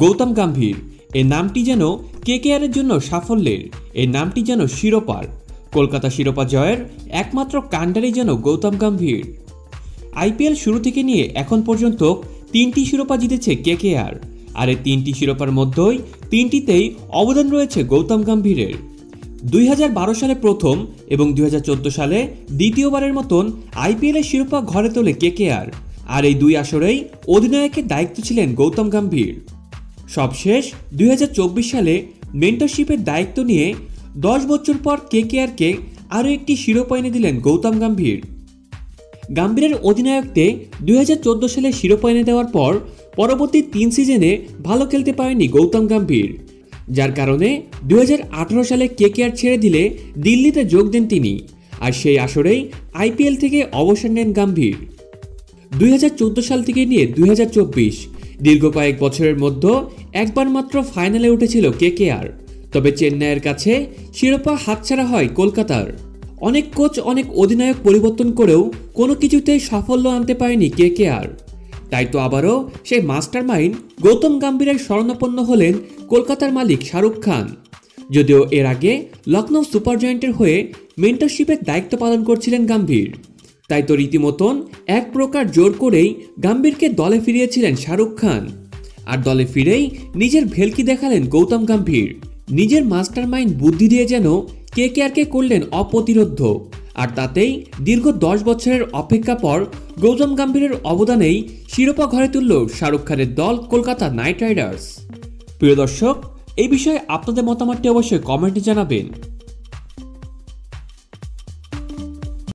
গৌতম গম্ভীর এই নামটি যেন কেকেআরের জন্য সাফল্যের, এই নামটি যেন শিরোপার, কলকাতা শিরোপা জয়ের একমাত্র কাণ্ডারি যেন গৌতম গম্ভীর। আইপিএল শুরু থেকে নিয়ে এখন পর্যন্ত 3টি শিরোপা জিতেছে কেকেআর, আর এই 3টি শিরোপার মধ্যেই 3টিতেই অবদান রয়েছে গৌতম গম্ভীরের। 2012 সালে প্রথম এবং 2014 সালে দ্বিতীয়বারের মতন আইপিএলের শিরোপা ঘরে তোলে কেকেআর, আর এই 2 আসরেই অধিনায়কের দায়িত্ব ছিলেন গৌতম গম্ভীর। সবশেষ 2024 সালে মেন্টরশিপের দায়িত্ব নিয়ে 10 বছর পর কেকেআরকে আরও একটি শিরোপা এনে দিলেন গৌতম গম্ভীর। গম্ভীরের অধিনায়কতে 2014 সালে শিরোপা এনে দেওয়ার পর পরবর্তী 3 সিজনে ভালো খেলতে পারেনি গৌতম গম্ভীর, যার কারণে 2018 সালে কেকেআর ছেড়ে দিলে দিল্লিতে যোগ দেন তিনি, আর সেই আসরেই আইপিএল থেকে অবসর নেন গম্ভীর। 2014 সাল থেকে নিয়ে 2024 দীর্ঘ কয়েক বছরের মধ্যে একবার মাত্র ফাইনালে উঠেছিল কেকেআর, তবে চেন্নাইয়ের কাছে শিরোপা হাতছাড়া হয় কলকাতার। অনেক কোচ অনেক অধিনায়ক পরিবর্তন করেও কোনো কিছুতেই সাফল্য আনতে পারেনি কেকেআর, তাই তো আবারও সেই মাস্টার মাইন্ড গৌতম গম্ভীরের শরণাপন্ন হলেন কলকাতার মালিক শাহরুখ খান। যদিও এর আগে লখনৌ সুপার জায়ান্টের হয়ে মেন্টরশিপের দায়িত্ব পালন করছিলেন গম্ভীর, তাই তো রীতিমতন এক প্রকার জোর করেই গম্ভীরকে দলে ফিরিয়েছিলেন শাহরুখ খান, আর দলে ফিরেই নিজের ভেলকি দেখালেন গৌতম গম্ভীর। নিজের মাস্টার মাইন্ড বুদ্ধি দিয়ে যেন কেকেআরকে করলেন অপ্রতিরোধ্য, আর তাতেই দীর্ঘ 10 বছরের অপেক্ষা পর গৌতম গম্ভীরের অবদানেই শিরোপা ঘরে তুলল শাহরুখ খানের দল কলকাতা নাইট রাইডার্স। প্রিয় দর্শক, এই বিষয়ে আপনাদের মতামতটি অবশ্যই কমেন্টে জানাবেন।